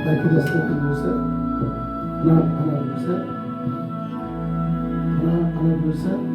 마이크 됐을 때 눌러주세요. 하나, 둘, 셋. 하나, 둘, 셋.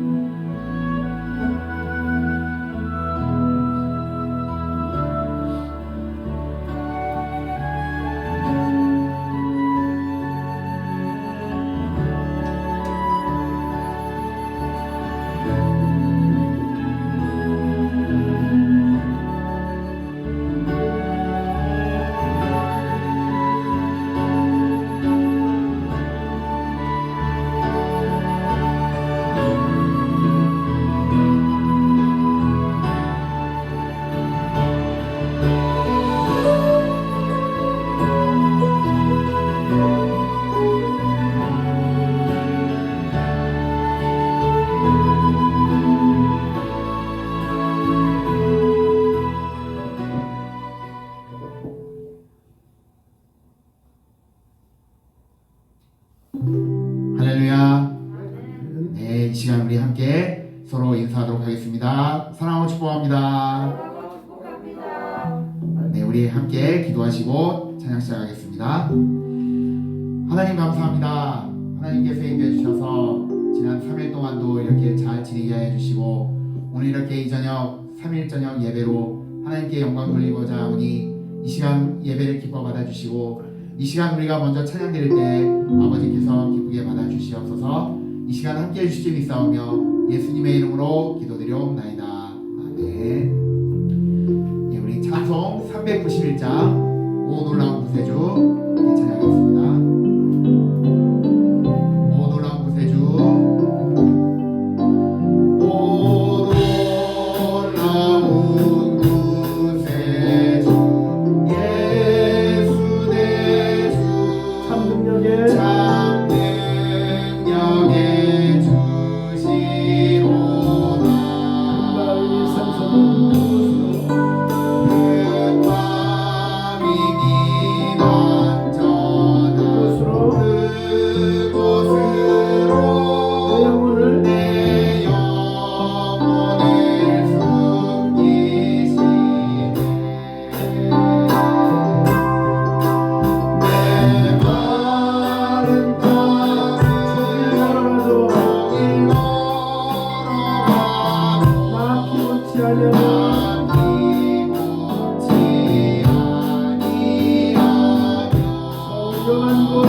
할렐루야. 네, 이 시간 우리 함께 서로 인사하도록 하겠습니다. 사랑하고 축복합니다. 네, 우리 함께 기도하시고 찬양 시작하겠습니다. 하나님 감사합니다. 하나님께서 인도해 주셔서 지난 3일 동안도 이렇게 잘 지내게 해주시고 오늘 이렇게 이 저녁 3일 저녁 예배로 하나님께 영광 돌리고자 하오니 이 시간 예배를 기뻐 받아주시고 이 시간 우리가 먼저 찬양 드릴 때 아버지께서 기쁘게 받아주시옵소서. 이 시간 함께 해주시기 믿사오며 예수님의 이름으로 기도드리옵나이다. 아멘. 예, 우리 찬송 391장 오 놀라운 구세주 함께 찬양하겠습니다. 오 놀라운 구세주 그 오노라운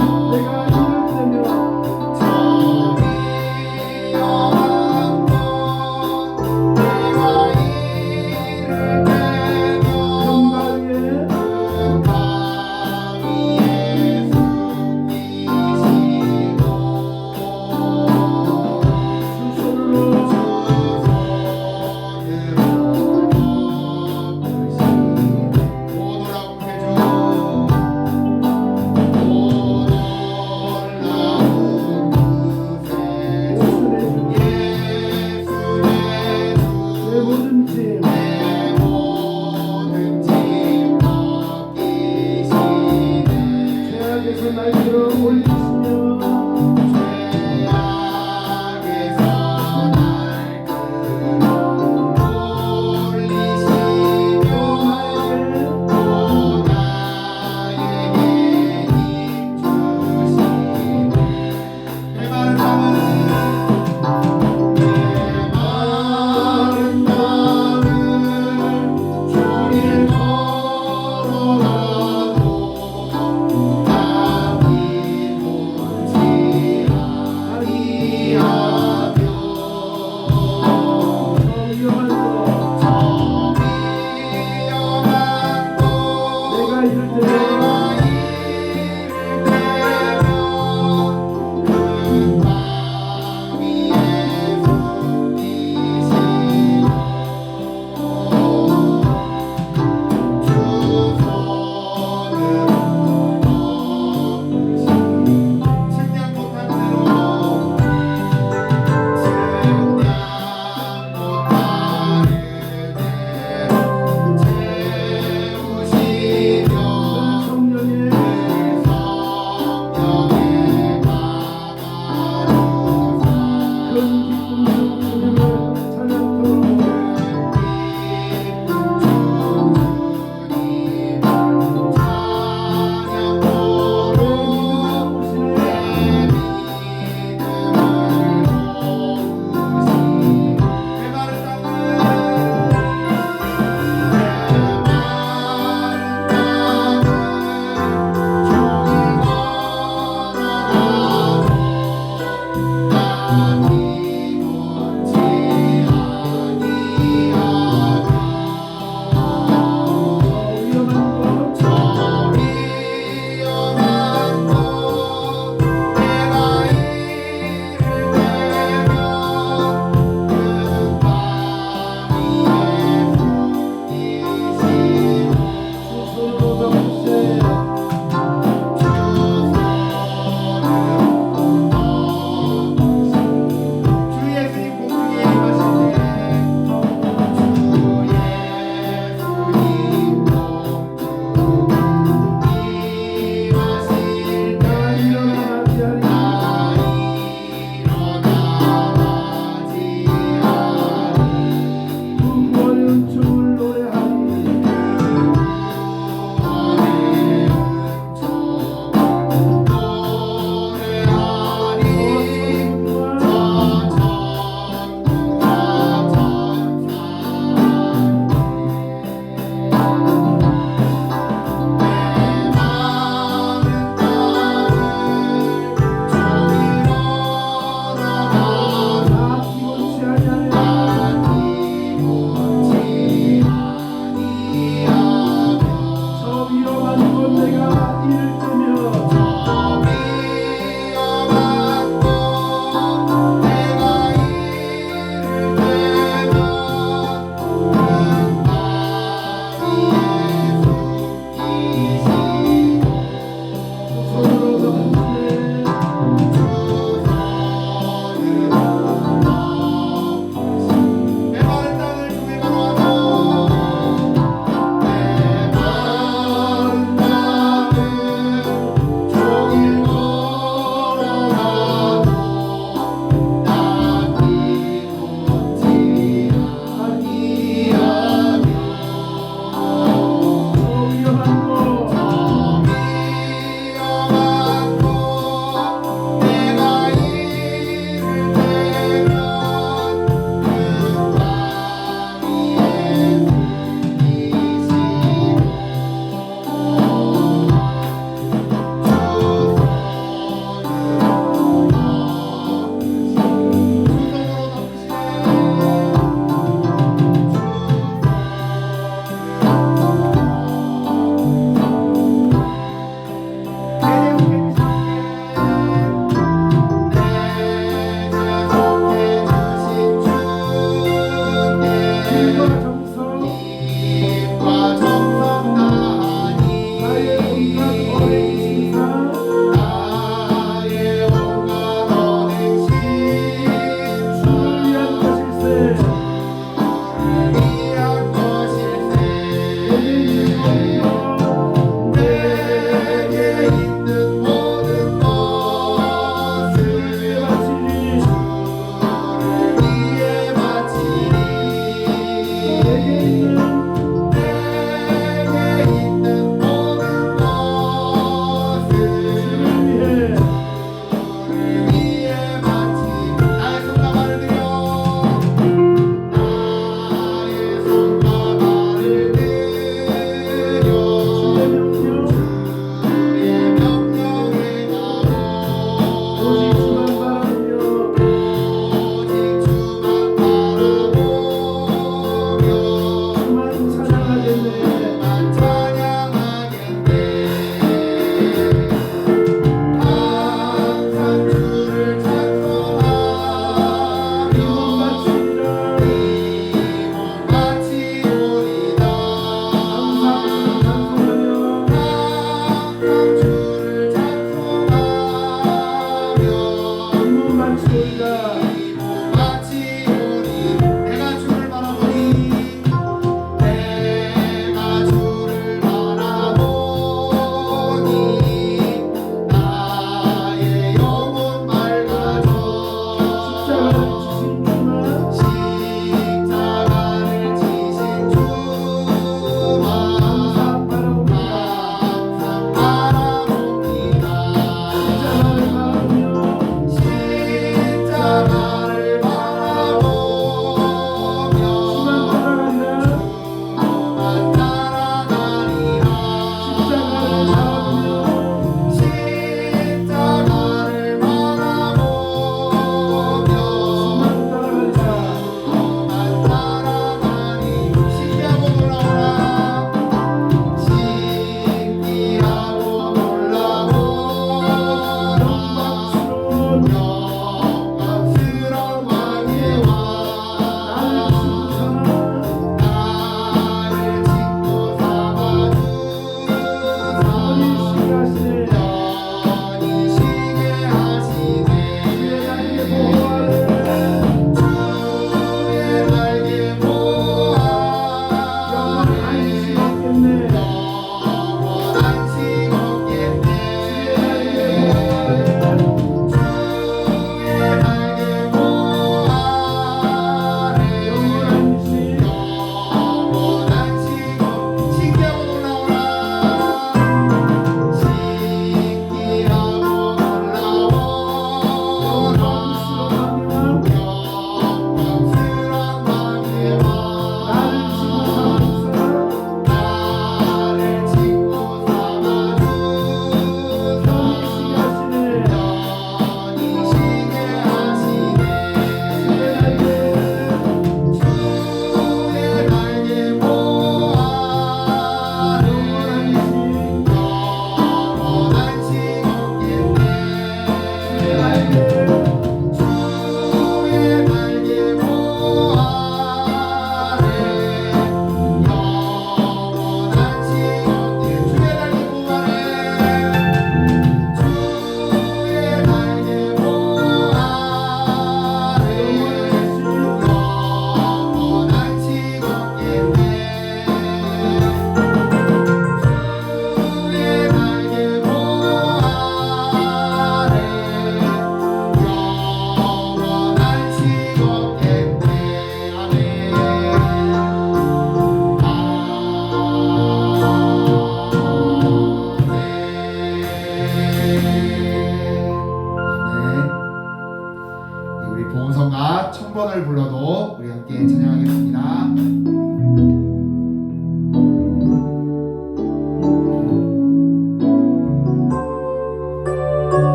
번을 불러도 우리 함께 찬양하겠습니다.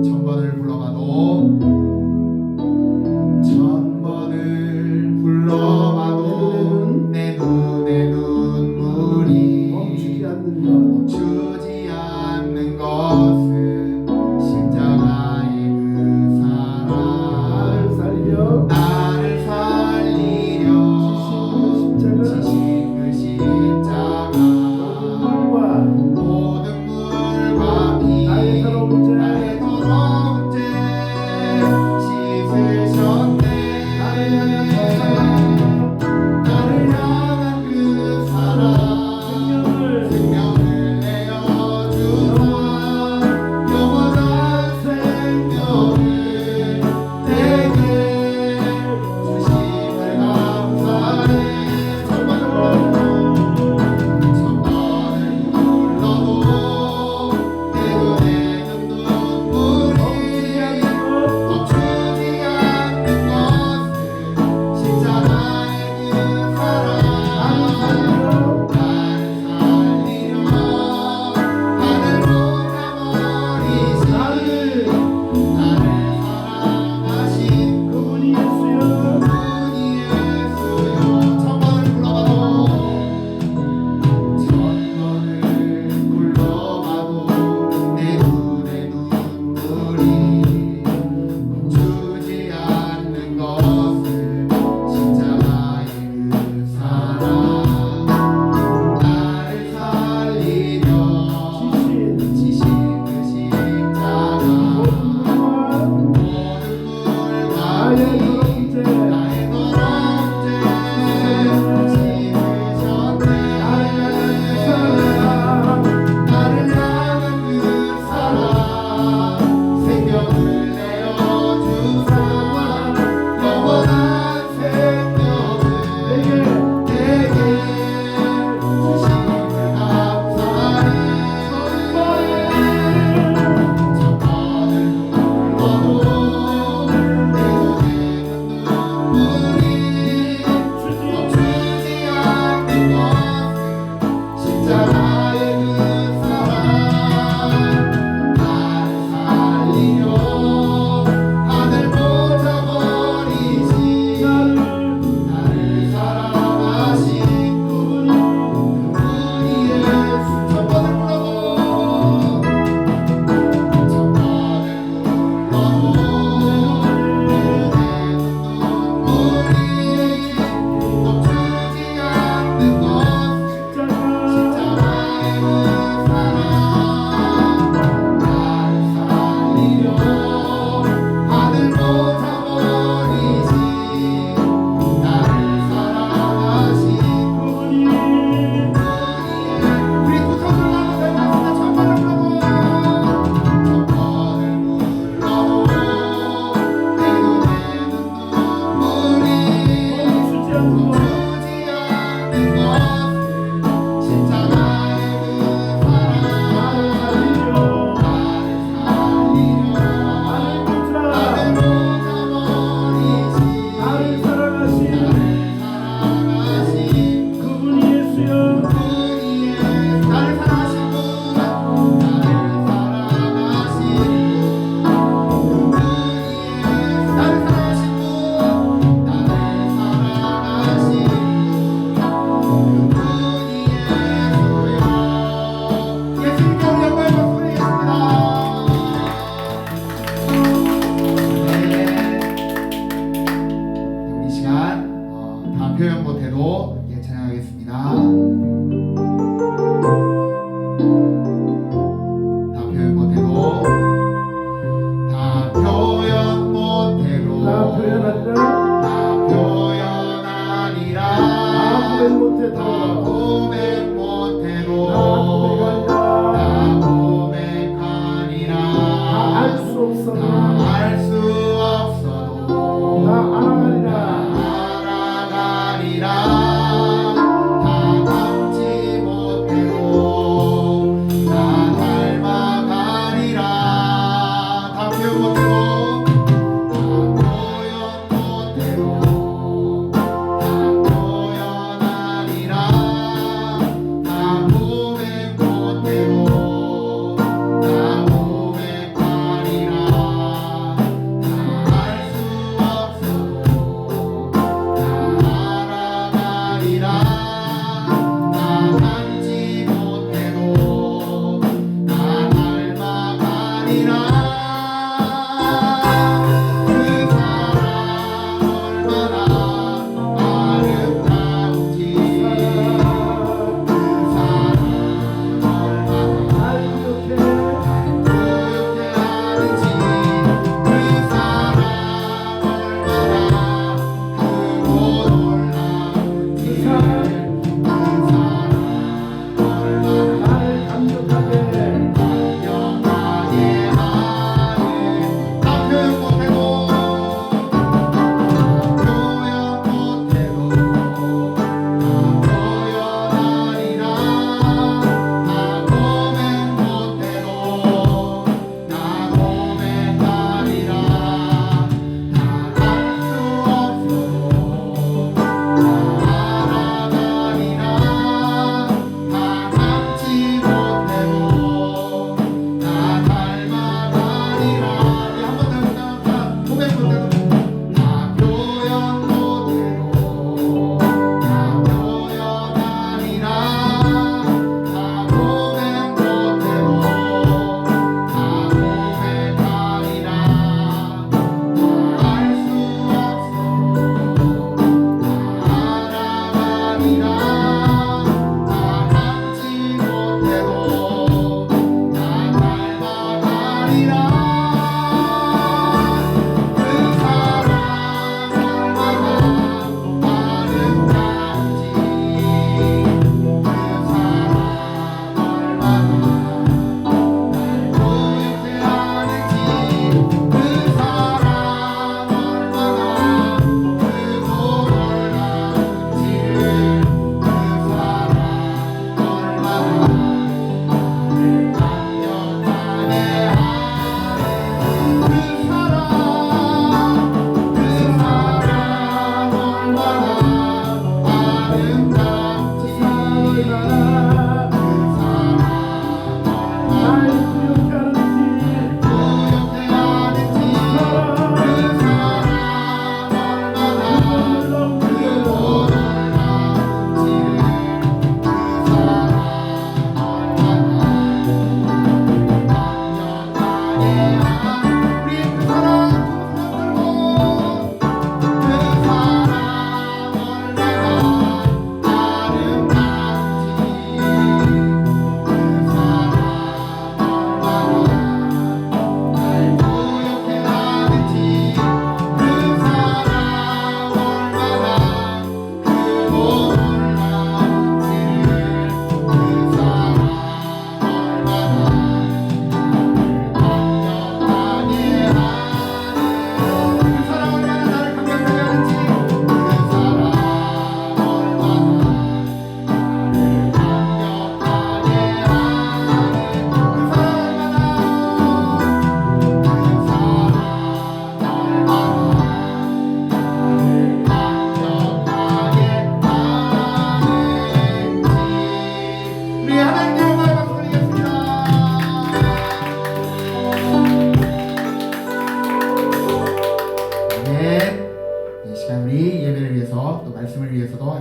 천 번을 불러봐도 내 눈에 눈물이 멈추지 않는 것은 십자가의 그 사랑 나를 살리려 지신 그 십자가 모든 물과 피 나의 더러운 죄 씻으셨네. 나를 향한 그 사랑 생명을 내어주사 영원한 생명을 내게 주심을 감사해. 천번을 불러도 내 눈에 눈물이 멈추지 않는 것은 십자가의 그 사랑 나를 살리려 하늘로 가버리신 나를 사랑하신 그분이 예수여. 천번을 불러봐도 내 눈에 눈물이 멈추지 않는 것은 십자가의 그 사랑 나를 살리려 지신 그 십자가 모든 물과 나의 더러운 죄 씻으셨네. 나를 향한 그 사랑 생명을 내어주사 영원한 생명을 내게 주심을 감사해. 천번을 불러도 내 눈에 눈물이 멈추지 않는 것은 십자가의 그 사랑 나를 살리려 하늘 꽂아버리신 나를 사랑하신 그분이 예수. 천번을 불러도 내 눈에 눈물이 멈추지 않는 것은 십자가의 그 사랑 나를 살리려 하늘 꽂아버리신 나를 사랑하신 그분이 우리 두 손을 나눠 대답합니다. 천번을 불러도 내 눈에 눈물이 멈추지 않는 것은 십자가의 그 사랑 나를 살리려 하늘 꽂아버리신 나를 사랑하신 그분이 예수여. 나를 사랑하신 분 예수님께 우리 영광의 박수 드리겠습니다. 우리 시간 다 표현 못해도 찬양하겠습니다. 다 표현 못해도 다 표현하리라 다 고백 못해도 다 고백하리라 다 알 수 없어도 다 알아가리라 다 닮지 못해도 다 닮아가리라 다 표현 못해도 다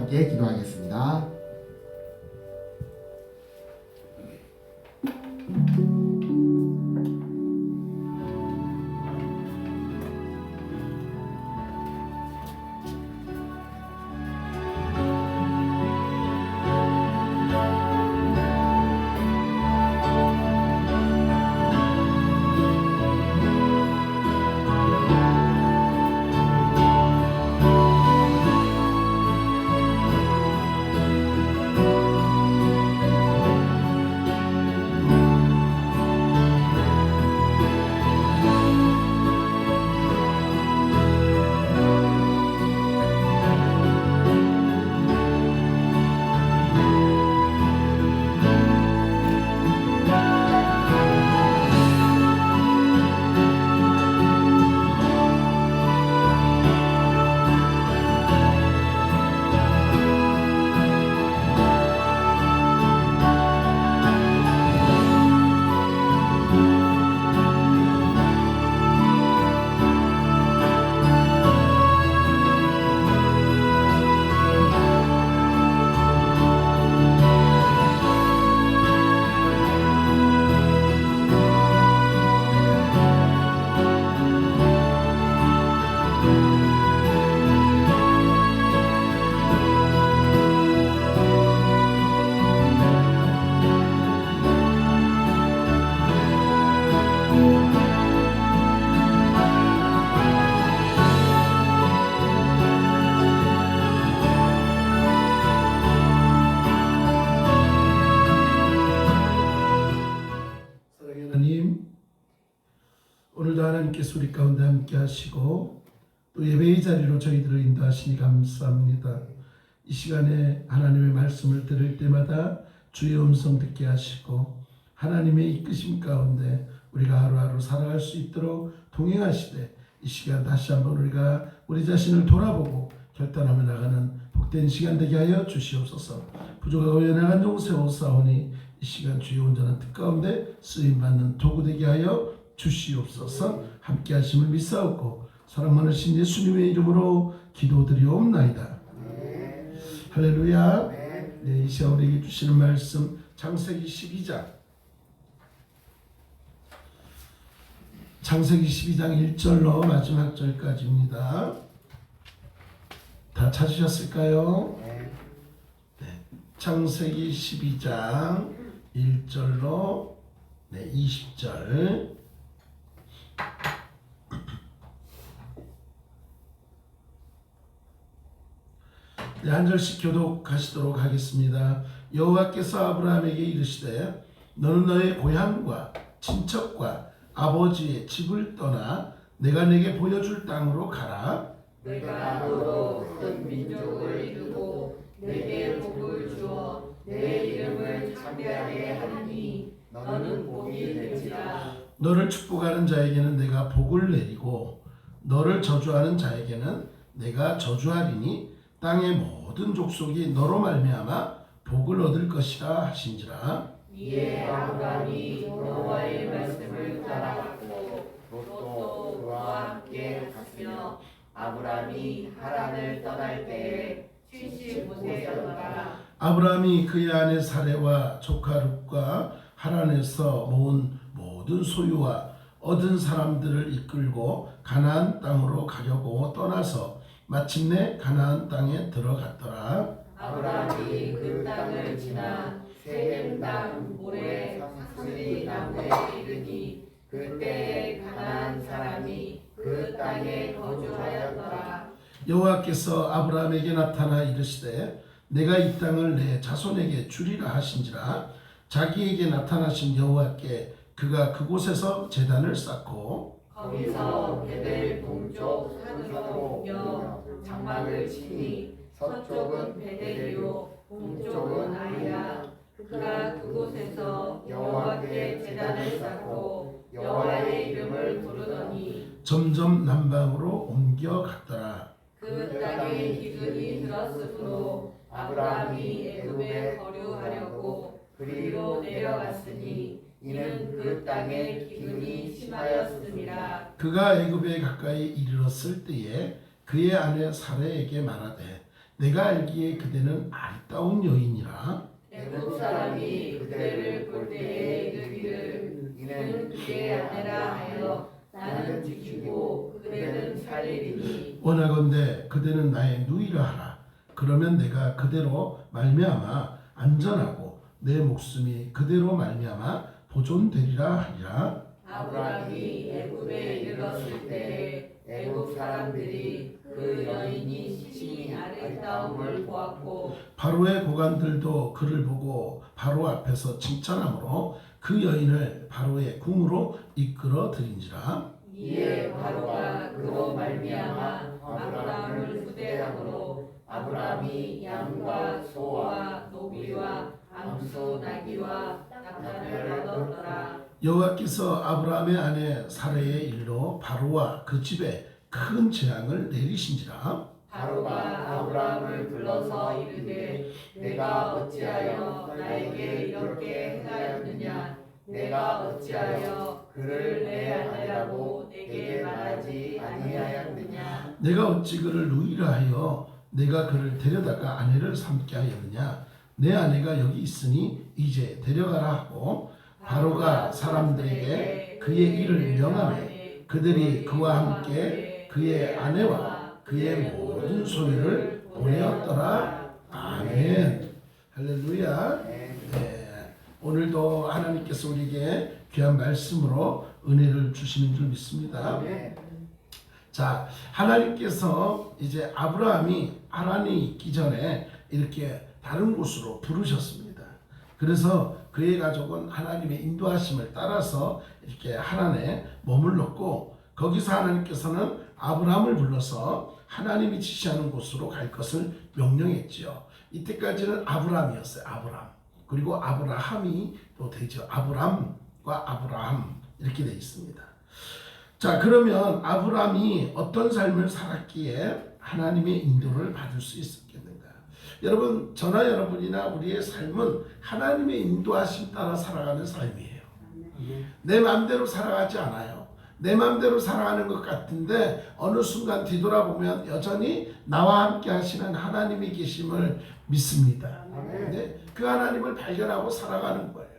기도하겠습니다. 오늘도 하나님께서 우리 가운데 함께 하시고 또 예배의 자리로 저희들을 인도하시니 감사합니다. 이 시간에 하나님의 말씀을 들을 때마다 주의 음성 듣게 하시고 하나님의 이끄심 가운데 우리가 하루하루 살아갈 수 있도록 동행하시되 이 시간 다시 한번 우리가 우리 자신을 돌아보고 결단하며 나가는 복된 시간 되게 하여 주시옵소서. 부족하고 연약한 종 세워사오니 이 시간 주의 온전한 뜻 가운데 쓰임받는 도구 되게 하여 주시옵소서. 함께 하심을 믿사옵고 사랑 많으신 예수님의 이름으로 기도드리옵나이다. 할렐루야. 네, 이 시간 우리에게 주시는 말씀 창세기 12장 창세기 12장 1절로 마지막 절까지입니다. 다 찾으셨을까요? 네. 창세기 12장 1절로 20절. 네, 한 절씩 교독하시도록 하겠습니다. 여호와께서 아브라함에게 이르시되 너는 너의 고향과 친척과 아버지의 집을 떠나 내가 내게 보여줄 땅으로 가라. 내가 너로 큰 민족을 이루고 내게 복을 주어 내 이름을 창대하게 하니 너는 복이 될지라. 너를 축복하는 자에게는 내가 복을 내리고 너를 저주하는 자에게는 내가 저주하리니 땅의 모든 족속이 너로 말미암아 복을 얻을 것이라 하신지라. 이에 아브라함이 여호와의 말씀을 따라갔고 롯도 그와 함께 갔으며 아브라함이 하란을 떠날 때에 75세였더라. 아브라함이 그의 아내 사레와 조카 룻과 하란에서 모은 모든 소유와 얻은 사람들을 이끌고 가나안 땅으로 가려고 떠나서 마침내 가나안 땅에 들어갔더라. 아브라함이 그 땅을 지나 세겜 땅 모래 사스리 나무에 이르니 그때에 가나안 사람이 그 땅에 거주하였더라. 여호와께서 아브라함에게 나타나 이르시되 내가 이 땅을 내 자손에게 주리라 하신지라. 자기에게 나타나신 여호와께 그가 그곳에서 제단을 쌓고 거기서 베델 동쪽 산으로 옮겨 장막을 치니 서쪽은 베델이요 동쪽은 아이야. 그가 그곳에서 여호와께 제단을 쌓고 여호와의 이름을 부르더니 점점 남방으로 옮겨갔더라. 그 땅의 기근이 들었으므로 아브라함이 애굽에 거류하려고 그리로 내려갔으니 이는 그 땅의 기근이 심하였음이라. 그가 애굽에 가까이 이르렀을 때에 그의 아내 사레에게 말하되 내가 알기에 그대는 아리따운 여인이라. 애굽 사람이 그대를 볼 때에 이르기를 이는 그의 아내라 하여 나는 지키고 그대는 살리리니 원하건대 그대는 나의 누이라 하라. 그러면 내가 그대로 말미암아 안전하고 내 목숨이 그대로 말미암아 보존되리라 하리라. 아브라함이 애굽에 이르렀을 때 애굽 사람들이 그 여인이 심히 아름다움을 보았고 바로의 고관들도 그를 보고 바로 앞에서 칭찬함으로 그 여인을 바로의 궁으로 이끌어 들인지라. 이에 바로가 그로 말미암아 아브라함을 후대함으로 아브라함이 양과 소와 노비와 암소 나귀와 낙타를 얻었더라. 여호와께서 아브라함의 아내 사레의 일로 바로와 그 집에 큰 재앙을 내리신지라. 바로가 아브라함을 불러서 이르되 내가 어찌하여 나에게 이렇게 행하였느냐. 내가 어찌하여 그를 내 아내라고 내게 말하지 아니하였느냐. 내가 어찌 그를 누이라 하여 내가 그를 데려다가 아내를 삼게 하였느냐. 내 아내가 여기 있으니 이제 데려가라 하고 바로가 사람들에게 그의 일을 명하매 그들이 그와 함께 그의 아내와 그의 모든 소유를 보내었더라. 아멘. 할렐루야. 네. 오늘도 하나님께서 우리에게 귀한 말씀으로 은혜를 주시는 줄 믿습니다. 자, 하나님께서 이제 아브라함이 하나님이 있기 전에 이렇게 다른 곳으로 부르셨습니다. 그래서 그의 가족은 하나님의 인도하심을 따라서 이렇게 하란에 머물렀고 거기서 하나님께서는 아브라함을 불러서 하나님이 지시하는 곳으로 갈 것을 명령했지요. 이때까지는 아브라함이었어요. 아브라함. 그리고 아브라함이 또 되죠. 아브람과 아브라함 이렇게 되어 있습니다. 자, 그러면 아브라함이 어떤 삶을 살았기에 하나님의 인도를 받을 수 있었겠는가? 여러분, 저나 여러분이나 우리의 삶은 하나님의 인도하심 따라 살아가는 삶이에요. 내 마음대로 살아가지 않아요. 내 마음대로 살아가는 것 같은데 어느 순간 뒤돌아보면 여전히 나와 함께 하시는 하나님이 계심을 믿습니다. 근데 그 하나님을 발견하고 살아가는 거예요.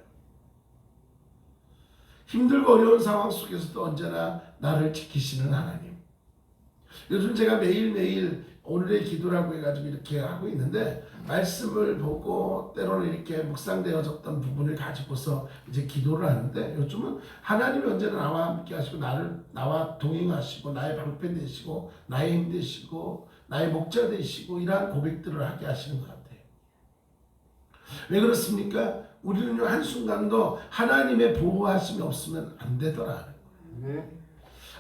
힘들고 어려운 상황 속에서도 언제나 나를 지키시는 하나님. 요즘 제가 매일매일 오늘의 기도라고 해가지고 이렇게 하고 있는데 말씀을 보고 때로는 이렇게 묵상되어졌던 부분을 가지고서 이제 기도를 하는데 요즘은 하나님이 언제나 나와 함께 하시고 나와 동행하시고 나의 방패 되시고 나의 힘 되시고 나의 목자 되시고 이러한 고백들을 하게 하시는 것 같아요. 왜 그렇습니까? 우리는 한순간도 하나님의 보호하심이 없으면 안 되더라.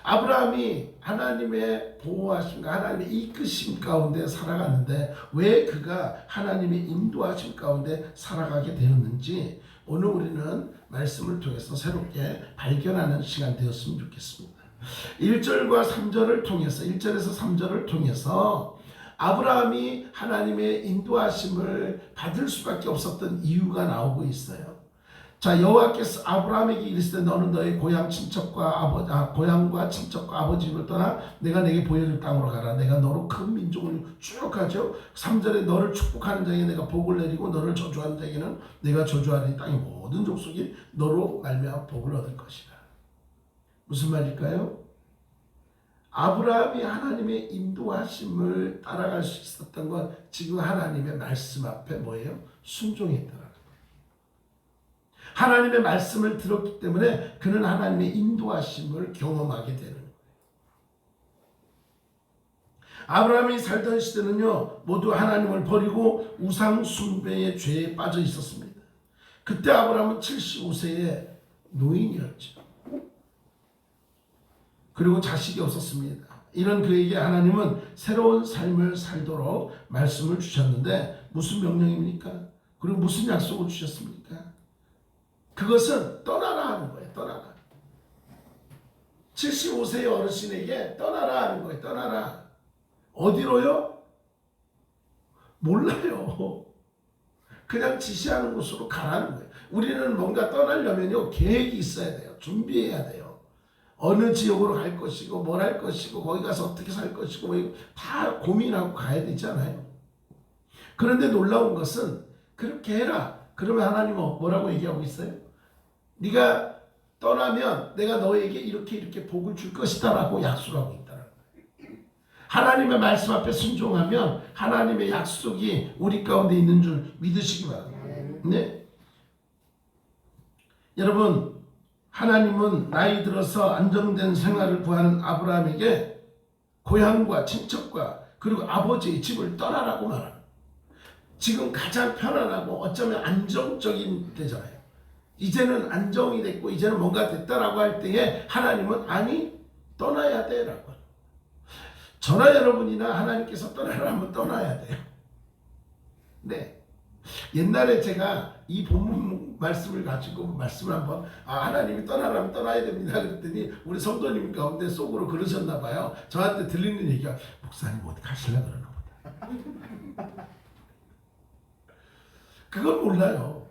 아브라함이 하나님의 보호하심과 하나님의 이끄심 가운데 살아가는데 왜 그가 하나님의 인도하심 가운데 살아가게 되었는지 오늘 우리는 말씀을 통해서 새롭게 발견하는 시간 되었으면 좋겠습니다. 1절과 3절을 통해서 1절에서 3절을 통해서 아브라함이 하나님의 인도하심을 받을 수밖에 없었던 이유가 나오고 있어요. 자, 여호와께서 아브라함에게 이르시되 너는 너의 고향과 친척과 아버지 집을 떠나 내가 내게 보여줄 땅으로 가라. 내가 너로 큰 민족을 쭉 하죠. 3절에 너를 축복하는 자에게 내가 복을 내리고 너를 저주하는 자에게는 내가 저주하는 땅의 모든 족속이 너로 말미암아 복을 얻을 것이라. 무슨 말일까요? 아브라함이 하나님의 인도하심을 따라갈 수 있었던 건 지금 하나님의 말씀 앞에 뭐예요? 순종했더라. 하나님의 말씀을 들었기 때문에 그는 하나님의 인도하심을 경험하게 되는 거예요. 아브라함이 살던 시대는요, 모두 하나님을 버리고 우상 숭배의 죄에 빠져 있었습니다. 그때 아브라함은 75세의 노인이었죠. 그리고 자식이 없었습니다. 이런 그에게 하나님은 새로운 삶을 살도록 말씀을 주셨는데 무슨 명령입니까? 그리고 무슨 약속을 주셨습니까? 그것은 떠나라 하는 거예요. 떠나라. 75세의 어르신에게 떠나라 하는 거예요. 떠나라. 어디로요? 몰라요. 그냥 지시하는 곳으로 가라는 거예요. 우리는 뭔가 떠나려면요, 계획이 있어야 돼요. 준비해야 돼요. 어느 지역으로 갈 것이고 뭘 할 것이고 거기 가서 어떻게 살 것이고 뭐 다 고민하고 가야 되잖아요. 그런데 놀라운 것은 그렇게 해라. 그러면 하나님은 뭐라고 얘기하고 있어요? 네가 떠나면 내가 너에게 이렇게 복을 줄 것이다 라고 약속하고 있다. 하나님의 말씀 앞에 순종하면 하나님의 약속이 우리 가운데 있는 줄 믿으시기 바랍니다. 네? 여러분, 하나님은 나이 들어서 안정된 생활을 구하는 아브라함에게 고향과 친척과 그리고 아버지의 집을 떠나라고 말합니다. 지금 가장 편안하고 어쩌면 안정적인 때잖아요. 이제는 안정이 됐고 이제는 뭔가 됐다라고 할 때에 하나님은 아니 떠나야 돼라고. 저나 여러분이나 하나님께서 떠나라 하면 떠나야 돼요. 네. 옛날에 제가 이 본문 말씀을 가지고 말씀을 한번 하나님이 떠나라면 떠나야 됩니다 그랬더니 우리 성도님 가운데 속으로 그러셨나 봐요. 저한테 들리는 얘기가 목사님 어디 가시려고 그러나 보다. 그걸 몰라요.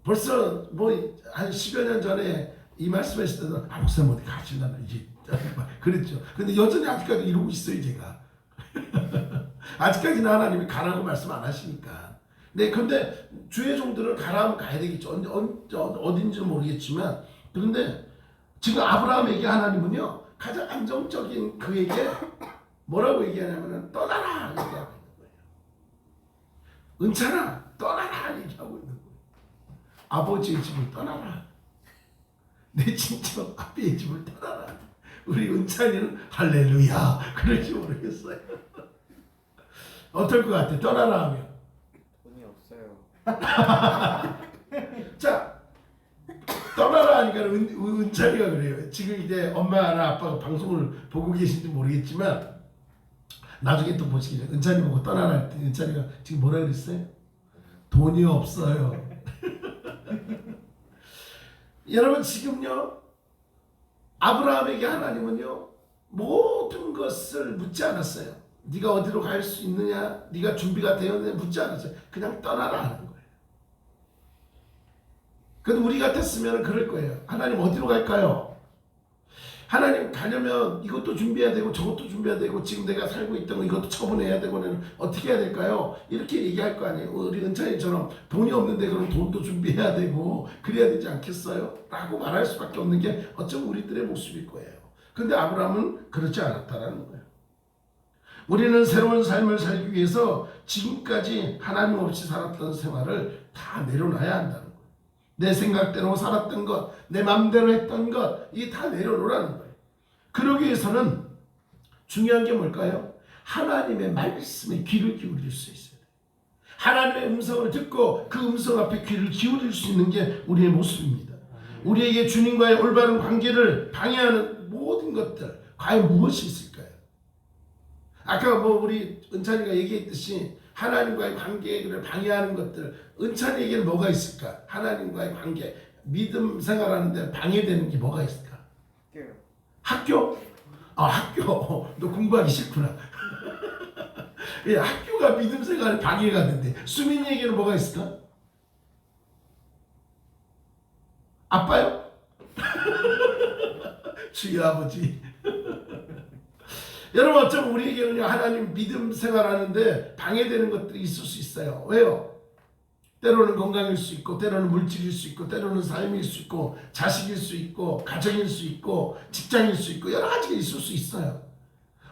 벌써 뭐 한 10여 년 전에 이 말씀하실 때도 목사님 어디 가시려나 이제 그랬죠. 근데 여전히 아직까지 이러고 있어요 제가. 아직까지는 하나님이 가라고 말씀 안 하시니까. 네, 근데 주의 종들은 가라면 가야 되겠죠. 어딘지는 모르겠지만. 그런데 지금 아브라함에게 하나님은요, 가장 안정적인 그에게 뭐라고 얘기하냐면 떠나라 얘기하고 있는 거예요. 은찬아 떠나라 얘기하고 있는 거예요. 아버지의 집을 떠나라. 내 친척 아비의 집을 떠나라. 우리 은찬이는 할렐루야 그럴지 모르겠어요. 어떨 것 같아? 떠나라 하면 돈이 없어요. 자, 떠나라 하니까 은찬이가 그래요. 지금 이제 엄마나 아빠가 방송을 보고 계신지 모르겠지만 나중에 또 보시겠죠. 은찬이 보고 떠나라 할 때 은찬이가 지금 뭐라 그랬어요? 돈이 없어요. 여러분 지금요, 아브라함에게 하나님은요 모든 것을 묻지 않았어요. 네가 어디로 갈 수 있느냐, 네가 준비가 되었느냐 묻지 않았어요. 그냥 떠나라 하는 거예요. 근데 우리 같았으면 그럴 거예요. 하나님 어디로 갈까요? 하나님 가려면 이것도 준비해야 되고 저것도 준비해야 되고 지금 내가 살고 있던 거 이것도 처분해야 되고는 어떻게 해야 될까요? 이렇게 얘기할 거 아니에요. 우리 은찬이처럼 돈이 없는데 그럼 돈도 준비해야 되고 그래야 되지 않겠어요? 라고 말할 수밖에 없는 게 어쩌면 우리들의 모습일 거예요. 근데 아브라함은 그렇지 않았다라는 거예요. 우리는 새로운 삶을 살기 위해서 지금까지 하나님 없이 살았던 생활을 다 내려놔야 한다는 거예요. 내 생각대로 살았던 것, 내 마음대로 했던 것, 이게 다 내려놓으라는 거예요. 그러기 위해서는 중요한 게 뭘까요? 하나님의 말씀에 귀를 기울일 수 있어요. 하나님의 음성을 듣고 그 음성 앞에 귀를 기울일 수 있는 게 우리의 모습입니다. 우리에게 주님과의 올바른 관계를 방해하는 모든 것들, 과연 무엇이 있을까요? 아까 뭐 우리 은찬이가 얘기했듯이 하나님과의 관계를 방해하는 것들, 은찬이에게는 뭐가 있을까? 하나님과의 관계, 믿음 생활하는데 방해되는 게 뭐가 있을까? 학교? 학교. 너 공부하기 싫구나. 예, 학교가 믿음 생활에 방해가 된대. 수민이에게는 뭐가 있을까? 아빠요? 주여 아버지. 여러분 어쩌면 우리에게는 하나님 믿음 생활하는데 방해되는 것들이 있을 수 있어요. 왜요? 때로는 건강일 수 있고 때로는 물질일 수 있고 때로는 삶일 수 있고 자식일 수 있고 가정일 수 있고 직장일 수 있고 여러 가지가 있을 수 있어요.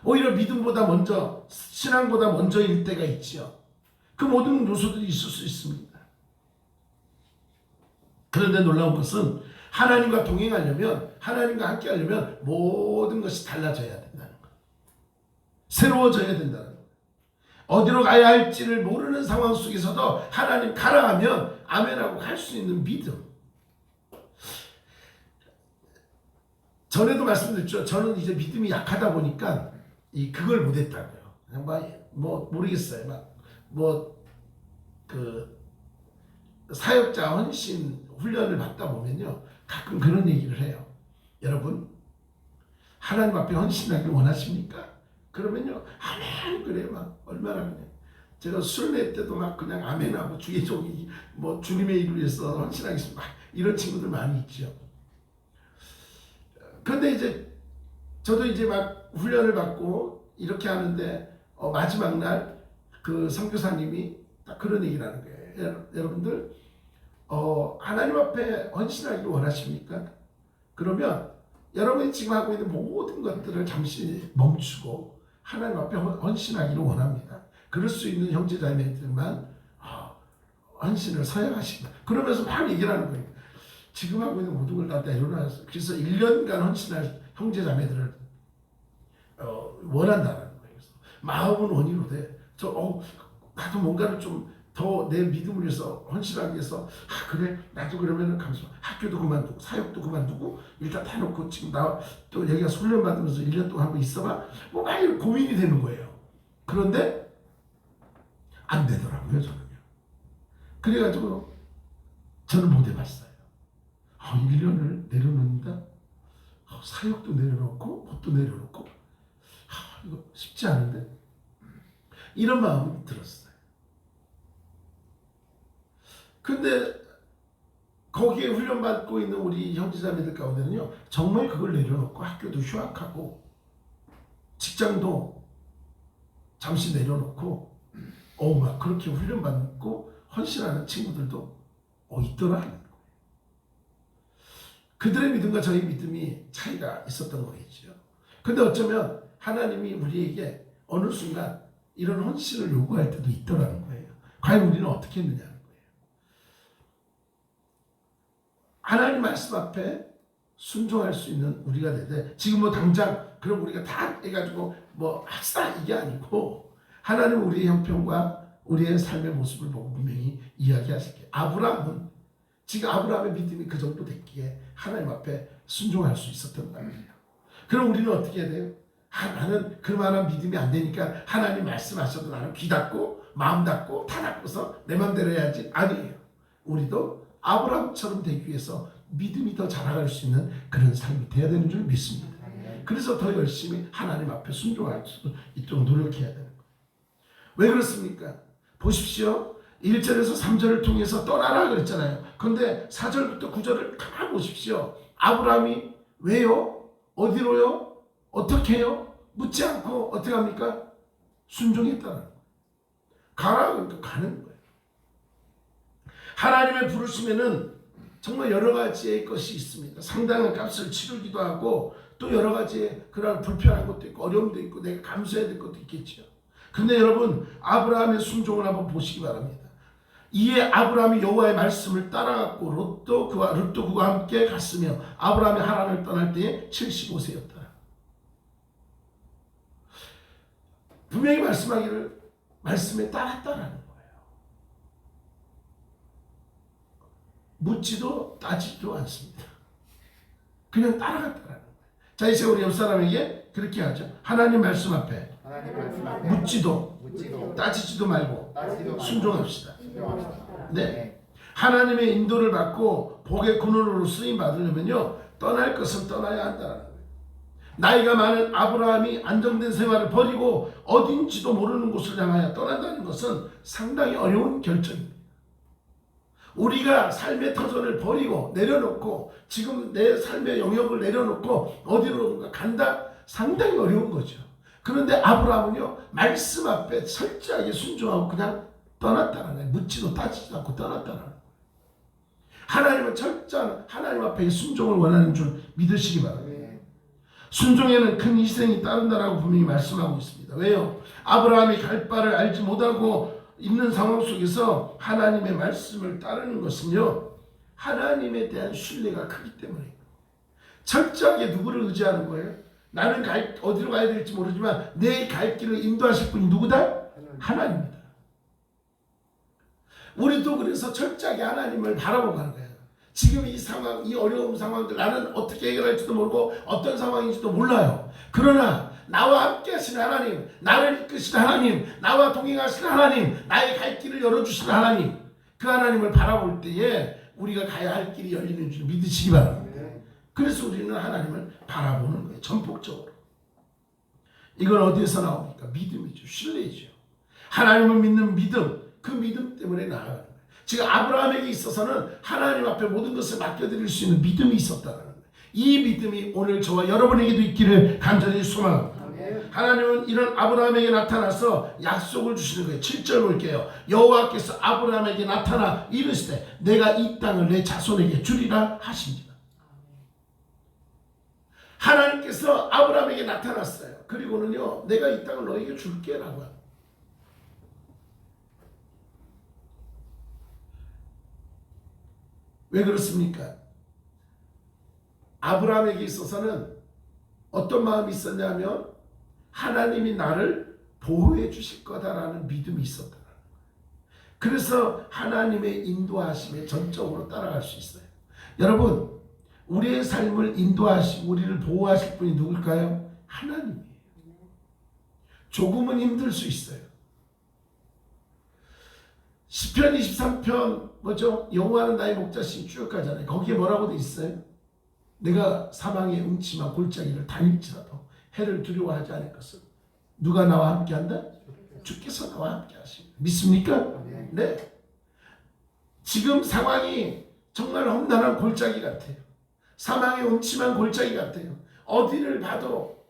오히려 믿음보다 먼저 신앙보다 먼저일 때가 있죠. 그 모든 요소들이 있을 수 있습니다. 그런데 놀라운 것은 하나님과 동행하려면, 하나님과 함께 하려면 모든 것이 달라져야 된다는 것. 새로워져야 된다는 것. 어디로 가야 할지를 모르는 상황 속에서도 하나님 가라 하면 아멘하고 갈 수 있는 믿음. 전에도 말씀드렸죠. 저는 이제 믿음이 약하다 보니까 그걸 못했다고요. 그냥 뭐 모르겠어요. 사역자 헌신 훈련을 받다 보면요, 가끔 그런 얘기를 해요. 여러분, 하나님 앞에 헌신하길 원하십니까? 그러면요, 아멘 그래 막 얼마나 그냥 제가 술낼 때도 막 그냥 아멘하고 주의 종이 뭐 주님의 일을 위해서 헌신하겠습니다. 이런 친구들 많이 있죠. 그런데 이제 저도 이제 막 훈련을 받고 이렇게 하는데 마지막 날 그 선교사님이 딱 그런 얘기를 하는 거예요. 여러분들 하나님 앞에 헌신하기를 원하십니까? 그러면 여러분이 지금 하고 있는 모든 것들을 잠시 멈추고 하나님 앞에 헌신하기를 원합니다. 그럴 수 있는 형제자매들만 헌신을 서약하십니다. 그러면서 막 얘기를 하는 거예요. 지금 하고 있는 모든 걸 다 내려놔서 그래서 1년간 헌신할 형제자매들을 원한다는 거예요. 그래서 마음은 원이로되 나도 뭔가를 좀 더 내 믿음을 위해서 헌신하기 위해서 그래 나도 그러면은 감사 학교도 그만두고 사역도 그만두고 일단 다 놓고 지금 나 또 여기가 훈련 받으면서 1년 동안 한번 있어봐 뭐 많이 고민이 되는 거예요. 그런데 안 되더라고요. 저는요. 그래가지고 저는 못 해봤어요. 1년을 내려놓는다? 사역도 내려놓고 뭣도 내려놓고 이거 쉽지 않은데 이런 마음이 들었어요. 근데 거기에 훈련받고 있는 우리 형제자매들 가운데는요, 정말 그걸 내려놓고 학교도 휴학하고 직장도 잠시 내려놓고 막 그렇게 훈련받고 헌신하는 친구들도 있더라 하는 거예요. 그들의 믿음과 저희 믿음이 차이가 있었던 거겠죠. 근데 어쩌면 하나님이 우리에게 어느 순간 이런 헌신을 요구할 때도 있더라는 거예요. 과연 우리는 어떻게 했느냐는 거예요. 하나님 말씀 앞에 순종할 수 있는 우리가 되되, 지금 뭐 당장 그럼 우리가 다 해가지고 뭐 합시다 이게 아니고, 하나님 우리의 형편과 우리의 삶의 모습을 보고 분명히 이야기하실게요. 아브라함은 지금 아브라함의 믿음이 그 정도 됐기에 하나님 앞에 순종할 수 있었던 거예요. 그럼 우리는 어떻게 해야 돼요? 나는 그만한 믿음이 안 되니까 하나님 말씀하셔도 나는 귀 닫고 마음 닫고 다 닫고서 내 맘대로 해야지. 아니에요. 우리도 아브라함처럼 되기 위해서 믿음이 더 자라갈 수 있는 그런 삶이 돼야 되는 줄 믿습니다. 그래서 더 열심히 하나님 앞에 순종할 수 있도록 노력해야 되는 거예요. 왜 그렇습니까? 보십시오. 1절에서 3절을 통해서 떠나라 그랬잖아요. 그런데 4절부터 9절을 가만 보십시오. 아브라함이 왜요? 어디로요? 어떻게 해요? 묻지 않고 어떻게 합니까? 순종했다는 거예요. 가라 그러니까 가는 거예요. 하나님의 부르심에는 정말 여러 가지의 것이 있습니다. 상당한 값을 치르기도 하고 또 여러 가지의 그런 불편한 것도 있고 어려움도 있고 내가 감수해야 될 것도 있겠죠. 근데 여러분, 아브라함의 순종을 한번 보시기 바랍니다. 이에 아브라함이 여호와의 말씀을 따라갔고 롯도 그와 함께 갔으며 아브라함이 하란을 떠날 때에 75세였더라. 분명히 말씀하기를 말씀에 따랐다라는 거예요. 묻지도 따지지도 않습니다. 그냥 따라갔다라는 거예요. 자, 이제 우리 옆 사람에게 그렇게 하죠. 하나님 말씀 앞에 묻지도 따지지도 말고 순종합시다. 네. 하나님의 인도를 받고 복의 근원으로 쓰임 받으려면요, 떠날 것은 떠나야 한다는 거예요. 나이가 많은 아브라함이 안정된 생활을 버리고 어딘지도 모르는 곳을 향하여 떠난다는 것은 상당히 어려운 결정입니다. 우리가 삶의 터전을 버리고 내려놓고 지금 내 삶의 영역을 내려놓고 어디로 간다? 상당히 어려운 거죠. 그런데 아브라함은요, 말씀 앞에 철저하게 순종하고 그냥 떠났다는 거예요. 묻지도 따지지도 않고 떠났다는 거예요. 하나님은 철저한 하나님 앞에 순종을 원하는 줄 믿으시기 바랍니다. 순종에는 큰 희생이 따른다라고 분명히 말씀하고 있습니다. 왜요? 아브라함이 갈 바를 알지 못하고 있는 상황 속에서 하나님의 말씀을 따르는 것은요, 하나님에 대한 신뢰가 크기 때문에 철저하게 누구를 의지하는 거예요? 나는 어디로 가야 될지 모르지만 내 갈 길을 인도하실 분이 누구다? 하나님입니다. 우리도 그래서 철저하게 하나님을 바라보고 가는 거예요. 지금 이 상황, 이 어려운 상황들 나는 어떻게 해결할지도 모르고 어떤 상황인지도 몰라요. 그러나 나와 함께 하시는 하나님, 나를 이끄시는 하나님, 나와 동행하시는 하나님, 나의 갈 길을 열어주시는 하나님, 그 하나님을 바라볼 때에 우리가 가야 할 길이 열리는 줄 믿으시기 바랍니다. 그래서 우리는 하나님을 바라보는 거예요. 전폭적으로. 이건 어디에서 나옵니까? 믿음이죠. 신뢰이죠. 하나님을 믿는 믿음, 그 믿음 때문에 나아가는 거예요. 지금 아브라함에게 있어서는 하나님 앞에 모든 것을 맡겨드릴 수 있는 믿음이 있었다는 거예요. 이 믿음이 오늘 저와 여러분에게도 있기를 간절히 소망합니다. 하나님은 이런 아브라함에게 나타나서 약속을 주시는 거예요. 7절 볼게요. 여호와께서 아브라함에게 나타나 이르시되 내가 이 땅을 내 자손에게 주리라 하십니다. 하나님께서 아브라함에게 나타났어요. 그리고는요, 내가 이 땅을 너에게 줄게 라고 합니다. 왜 그렇습니까? 아브라함에게 있어서는 어떤 마음이 있었냐면 하나님이 나를 보호해 주실 거다라는 믿음이 있었다. 그래서 하나님의 인도하심에 전적으로 따라갈 수 있어요. 여러분, 우리의 삶을 인도하시고 우리를 보호하실 분이 누굴까요? 하나님이에요. 조금은 힘들 수 있어요. 시편 23편 뭐죠? 여호와는 나의 목자시니 쭉 가잖아요. 거기에 뭐라고 돼 있어요? 내가 사망의 음침한 골짜기를 다닐지라도 해를 두려워하지 않을 것은 누가 나와 함께한다? 주께서 나와 함께하십니다. 믿습니까? 네. 지금 상황이 정말 험난한 골짜기 같아요. 사망의 음침한 골짜기 같아요. 어디를 봐도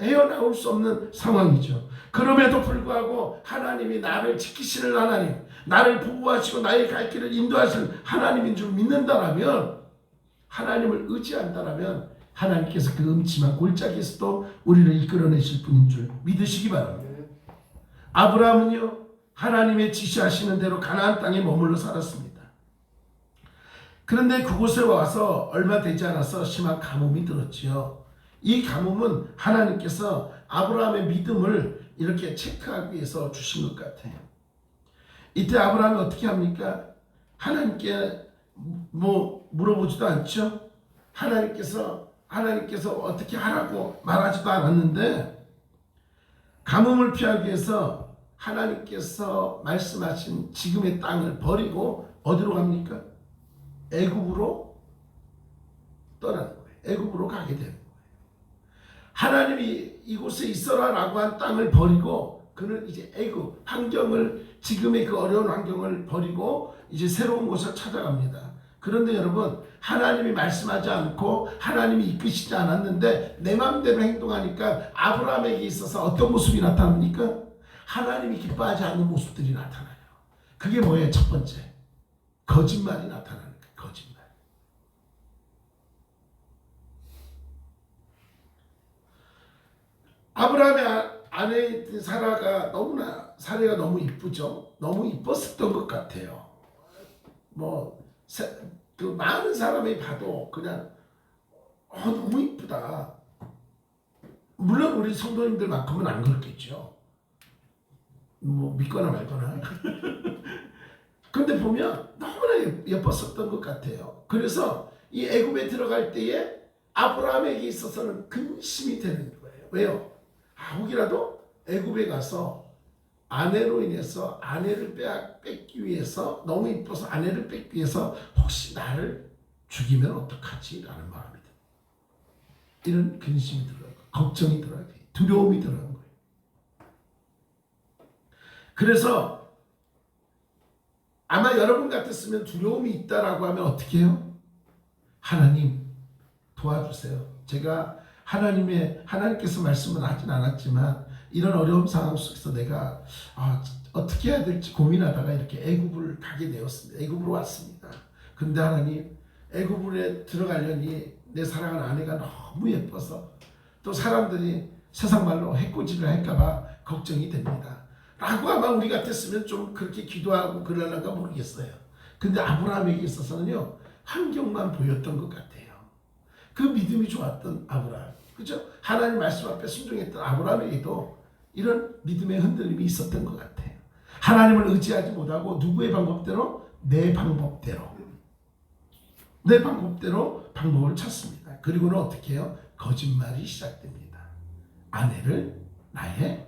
헤어나올 수 없는 상황이죠. 그럼에도 불구하고 하나님이 나를 지키시는 하나님, 나를 보호하시고 나의 갈 길을 인도하시는 하나님인 줄 믿는다라면, 하나님을 의지한다라면 하나님께서 그 음침한 골짜기에서도 우리를 이끌어내실 분인 줄 믿으시기 바랍니다. 아브라함은요, 하나님의 지시하시는 대로 가나안 땅에 머물러 살았습니다. 그런데 그곳에 와서 얼마 되지 않아서 심한 가뭄이 들었지요. 이 가뭄은 하나님께서 아브라함의 믿음을 이렇게 체크하기 위해서 주신 것 같아요. 이때 아브라함이 어떻게 합니까? 하나님께 뭐 물어보지도 않죠. 하나님께서 어떻게 하라고 말하지도 않았는데, 가뭄을 피하기 위해서 하나님께서 말씀하신 지금의 땅을 버리고 어디로 갑니까? 애굽으로 떠나는 거예요. 애굽으로 가게 되는 거예요. 하나님이 이곳에 있어라라고 한 땅을 버리고 그는 이제 애굽 환경을, 지금의 그 어려운 환경을 버리고 이제 새로운 곳을 찾아갑니다. 그런데 여러분, 하나님이 말씀하지 않고 하나님이 이끄시지 않았는데 내 마음대로 행동하니까 아브라함에게 있어서 어떤 모습이 나타납니까? 하나님이 기뻐하지 않는 모습들이 나타나요. 그게 뭐예요? 첫 번째, 거짓말이 나타나는 거예요. 거짓말. 아브라함의 아내에 있던 사라가 너무 이쁘죠. 너무 이뻤었던 것 같아요. 그 많은 사람이 봐도 그냥 너무 이쁘다. 물론 우리 성도님들만큼은 안 그렇겠죠. 믿거나 말거나. 근데 보면 너무나 예뻤었던 것 같아요. 그래서 이 애굽에 들어갈 때에 아브라함에게 있어서는 근심이 되는 거예요. 왜요? 혹이라도 애굽에 가서 아내로 인해서 아내를 뺏기 위해서, 너무 이뻐서 아내를 뺏기 위해서 혹시 나를 죽이면 어떡하지? 라는 마음이 듭니다. 이런 근심이 들어요. 걱정이 들어요. 두려움이 들어요. 그래서 아마 여러분 같았으면 두려움이 있다라고 하면 어떻게 해요? 하나님 도와주세요. 제가 하나님께서 말씀은 하진 않았지만 이런 어려운 상황 속에서 내가 어떻게 해야 될지 고민하다가 이렇게 애굽을 가게 되었습니다. 애굽으로 왔습니다. 그런데 하나님, 애굽에 들어가려니 내 사랑하는 아내가 너무 예뻐서 또 사람들이 세상 말로 해코지를 할까봐 걱정이 됩니다. 라고 아마 우리 같았으면 좀 그렇게 기도하고 그러려가 모르겠어요. 근데 아브라함에게 있어서는요, 환경만 보였던 것 같아요. 그 믿음이 좋았던 아브라함, 그죠? 하나님 말씀 앞에 순종했던 아브라함에게도 이런 믿음의 흔들림이 있었던 것 같아요. 하나님을 의지하지 못하고 누구의 방법대로? 내 방법대로 방법을 찾습니다. 그리고는 어떻게 해요? 거짓말이 시작됩니다. 아내를 나의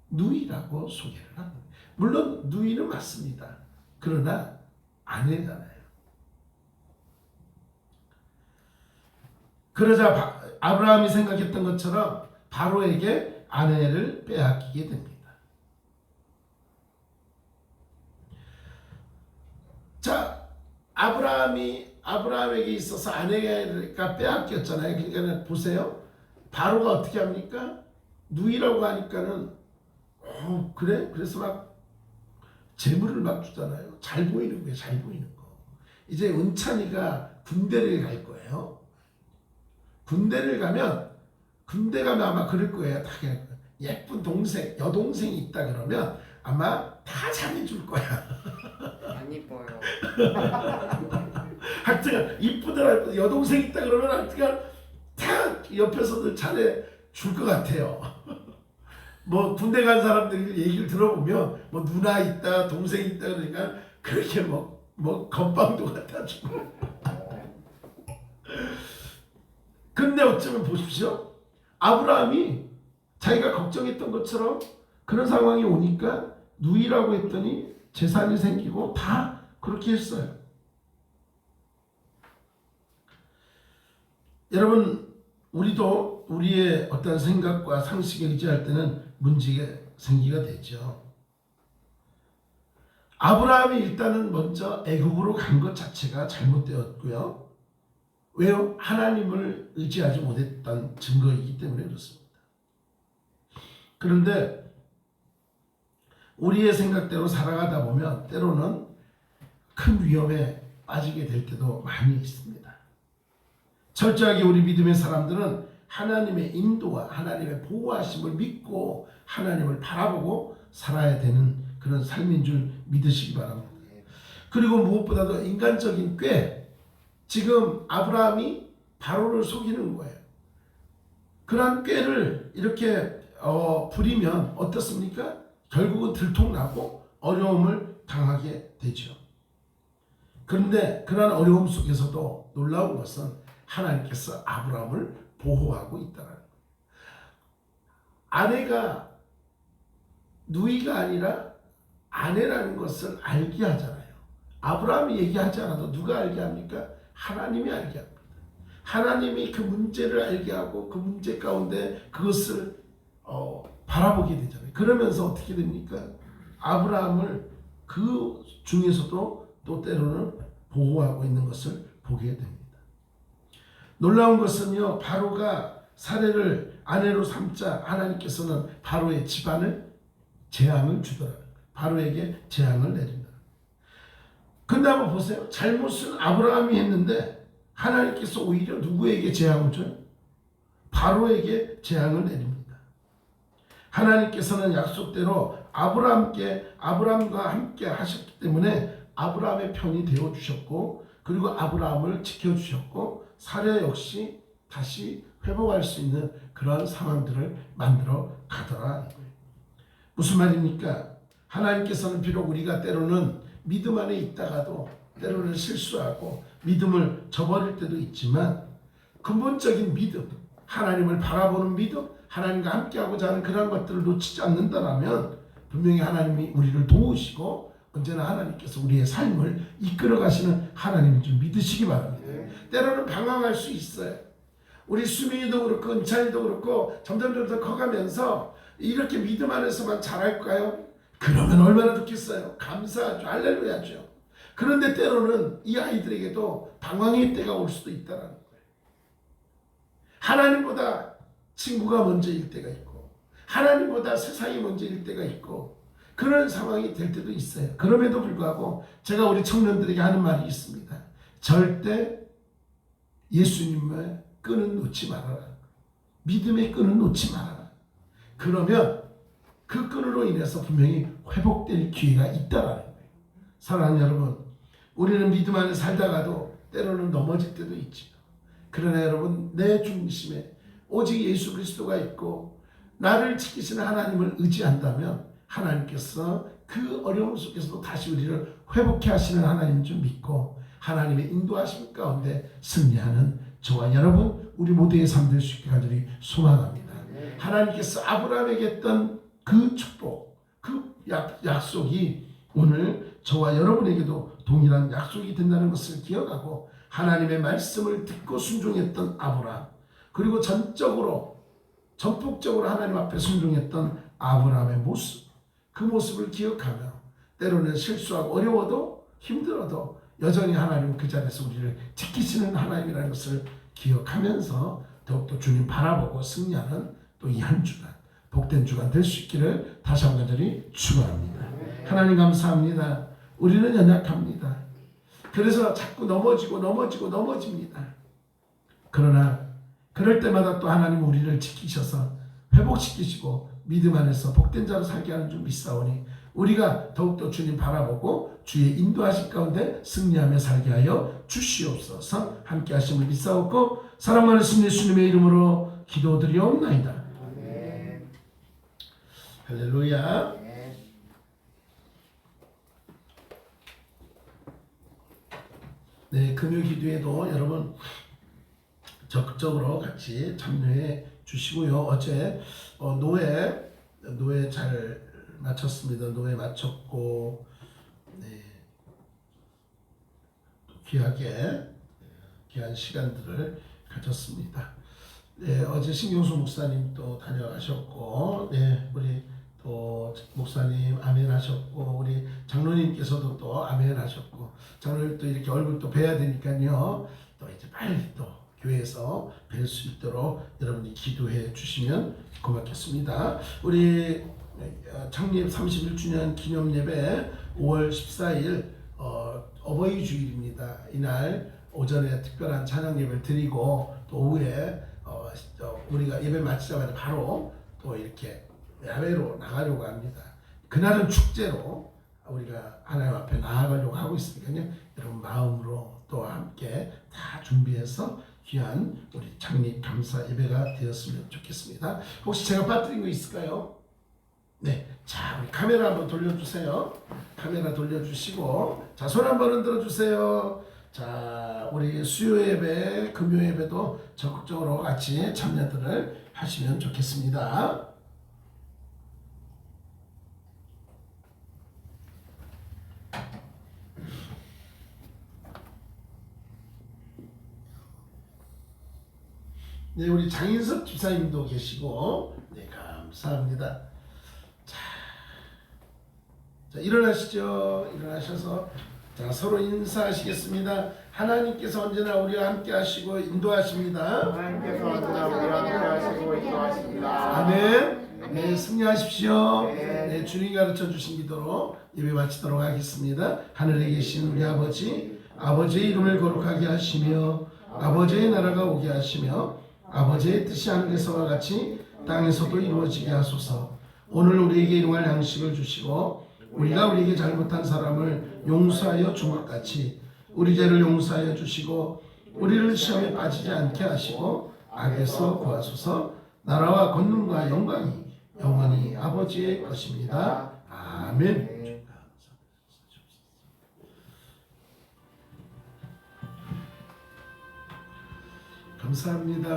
누이라고 소개를 합니다. 물론 누이는 맞습니다. 그러나 아내잖아요. 그러자 아브라함이 생각했던 것처럼 바로에게 아내를 빼앗기게 됩니다. 자, 아브라함에게 있어서 아내가 빼앗겼잖아요. 그러니까 보세요. 바로가 어떻게 합니까? 누이라고 하니까는 그래? 그래서 막 재물을 막 주잖아요. 잘 보이는 거예요. 잘 보이는 거. 이제 은찬이가 군대를 갈 거예요. 군대 가면 아마 그럴 거예요. 다 예쁜 동생, 여동생이 있다 그러면 아마 다 잘해줄 거야. 안 이뻐요. 하여튼 이쁘더라, 여동생 있다 그러면 하여튼 다 옆에서도 잘해줄 것 같아요. 뭐 군대 간 사람들 얘기를 들어보면 뭐 누나 있다, 동생 있다 그러니까 그렇게 뭐 건빵도 갖다 주고. 근데 어쩌면 보십시오. 아브라함이 자기가 걱정했던 것처럼 그런 상황이 오니까 누이라고 했더니 재산이 생기고 다 그렇게 했어요. 여러분, 우리도 우리의 어떤 생각과 상식에 의지할 때는 문제가 생기게 되죠. 아브라함이 일단은 먼저 애굽으로 간 것 자체가 잘못되었고요. 왜요? 하나님을 의지하지 못했던 증거이기 때문에 그렇습니다. 그런데 우리의 생각대로 살아가다 보면 때로는 큰 위험에 빠지게 될 때도 많이 있습니다. 철저하게 우리 믿음의 사람들은 하나님의 인도와 하나님의 보호하심을 믿고 하나님을 바라보고 살아야 되는 그런 삶인 줄 믿으시기 바랍니다. 그리고 무엇보다도 인간적인 꾀, 지금 아브라함이 바로를 속이는 거예요. 그러한 꾀를 이렇게 부리면 어떻습니까? 결국은 들통나고 어려움을 당하게 되죠. 그런데 그러한 어려움 속에서도 놀라운 것은 하나님께서 아브라함을 보호하고 있다는 거예요. 아내가 누이가 아니라 아내라는 것을 알게 하잖아요. 아브라함이 얘기하지 않아도 누가 알게 합니까? 하나님이 알게 합니다. 하나님이 그 문제를 알게 하고 그 문제 가운데 그것을 바라보게 되잖아요. 그러면서 어떻게 됩니까? 아브라함을 그 중에서도 또 때로는 보호하고 있는 것을 보게 됩니다. 놀라운 것은요, 바로가 사례를 아내로 삼자 하나님께서는 바로의 집안을 재앙을 주더라고요. 바로에게 재앙을 내린다. 근데 한번 보세요. 잘못은 아브라함이 했는데 하나님께서 오히려 누구에게 재앙을 줘요? 바로에게 재앙을 내립니다. 하나님께서는 약속대로 아브라함과 함께 하셨기 때문에 아브라함의 편이 되어 주셨고, 그리고 아브라함을 지켜 주셨고, 사례 역시 다시 회복할 수 있는 그런 상황들을 만들어 가더라. 무슨 말입니까? 하나님께서는 비록 우리가 때로는 믿음 안에 있다가도 때로는 실수하고 믿음을 저버릴 때도 있지만, 근본적인 믿음, 하나님을 바라보는 믿음, 하나님과 함께하고자 하는 그런 것들을 놓치지 않는다면 분명히 하나님이 우리를 도우시고 언제나 하나님께서 우리의 삶을 이끌어 가시는 하나님인 줄 믿으시기 바랍니다. 때로는 방황할 수 있어요. 우리 수민이도 그렇고 은찬이도 그렇고 점점 커가면서 이렇게 믿음 안에서만 자랄까요? 그러면 얼마나 좋겠어요. 감사하죠. 할렐루야죠. 그런데 때로는 이 아이들에게도 방황의 때가 올 수도 있다는 거예요. 하나님보다 친구가 먼저일 때가 있고 하나님보다 세상이 먼저일 때가 있고 그런 상황이 될 때도 있어요. 그럼에도 불구하고 제가 우리 청년들에게 하는 말이 있습니다. 절대 예수님의 끈은 놓지 말아라. 믿음의 끈은 놓지 말아라. 그러면 그 끈으로 인해서 분명히 회복될 기회가 있다라는 거예요. 사랑하는 여러분, 우리는 믿음 안에 살다가도 때로는 넘어질 때도 있지요. 그러나 여러분, 내 중심에 오직 예수 그리스도가 있고 나를 지키시는 하나님을 의지한다면 하나님께서 그 어려움 속에서도 다시 우리를 회복해 하시는 하나님인 줄 믿고 하나님의 인도하심 가운데 승리하는 저와 여러분, 우리 모두의 삶 될 수 있게 간절히 소망합니다. 하나님께서 아브라함에게 했던 그 축복, 그 약속이 오늘 저와 여러분에게도 동일한 약속이 된다는 것을 기억하고 하나님의 말씀을 듣고 순종했던 아브라함, 그리고 전폭적으로 하나님 앞에 순종했던 아브라함의 모습, 그 모습을 기억하며 때로는 실수하고 어려워도 힘들어도 여전히 하나님은 그 자리에서 우리를 지키시는 하나님이라는 것을 기억하면서 더욱더 주님 바라보고 승리하는 또 이 한 주간 복된 주간 될 수 있기를 다시 한번 간절히 축원합니다. 하나님 감사합니다. 우리는 연약합니다. 그래서 자꾸 넘어집니다. 그러나 그럴 때마다 또 하나님 우리를 지키셔서 회복시키시고 믿음 안에서 복된 자로 살게 하는 줄 믿사오니 우리가 더욱더 주님 바라보고 주의 인도하심 가운데 승리하며 살게 하여 주시옵소서. 함께 하심을 믿사옵고 사랑 많으신 예수님의 이름으로 기도드리옵나이다. 아멘. 할렐루야. 아멘. 네, 금요 기도에도 여러분 적극적으로 같이 참여해 주시고요. 어제 노예 잘 마쳤습니다. 노예 마쳤고, 네, 또 귀한 시간들을 가졌습니다. 네, 어제 신경수 목사님 또 다녀가셨고, 네, 우리 또 목사님 아멘 하셨고, 우리 장로님께서도 또 아멘 하셨고, 장로님 또 이렇게 얼굴 또 뵈야 되니까요. 또 이제 빨리 또 교회에서 뵐 수 있도록 여러분이 기도해 주시면 고맙겠습니다. 우리 창립 31주년 기념 예배 5월 14일 어버이 주일입니다. 이날 오전에 특별한 찬양 예배를 드리고 또 오후에 우리가 예배 마치자마자 바로 또 이렇게 야외로 나가려고 합니다. 그날은 축제로 우리가 하나님 앞에 나아가려고 하고 있으니까요. 여러분 마음으로 또 함께 다 준비해서 귀한 우리 창립 감사 예배가 되었으면 좋겠습니다. 혹시 제가 빠뜨린 거 있을까요? 네, 자 우리 카메라 한번 돌려주세요. 카메라 돌려주시고 자 손 한번 흔들어 주세요. 자 우리 수요 예배, 금요 예배도 적극적으로 같이 참여들을 하시면 좋겠습니다. 네, 우리 장인섭 집사님도 계시고, 네, 감사합니다. 자, 일어나시죠. 일어나셔서 자 서로 인사하시겠습니다. 하나님께서 언제나 우리와 함께 하시고 인도하십니다. 하나님께서 언제나 우리와 함께 하시고 인도하십니다. 아멘. 네, 승리하십시오. 네. 네, 주님이 가르쳐 주신 기도로 예배 마치도록 하겠습니다. 하늘에 계신 우리 아버지, 아버지의 이름을 거룩하게 하시며 아버지의 나라가 오게 하시며 아버지의 뜻이 하늘에서와 같이 땅에서도 이루어지게 하소서. 오늘 우리에게 일용할 양식을 주시고 우리가 우리에게 잘못한 사람을 용서하여 준 것 같이 우리 죄를 용서하여 주시고 우리를 시험에 빠지지 않게 하시고 악에서 구하소서. 나라와 권능과 영광이 영원히 아버지의 것입니다. 아멘. 감사합니다.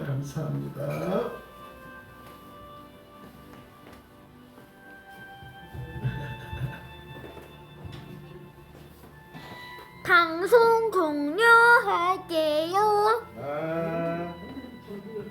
감사합니다. 방송 종료할게요.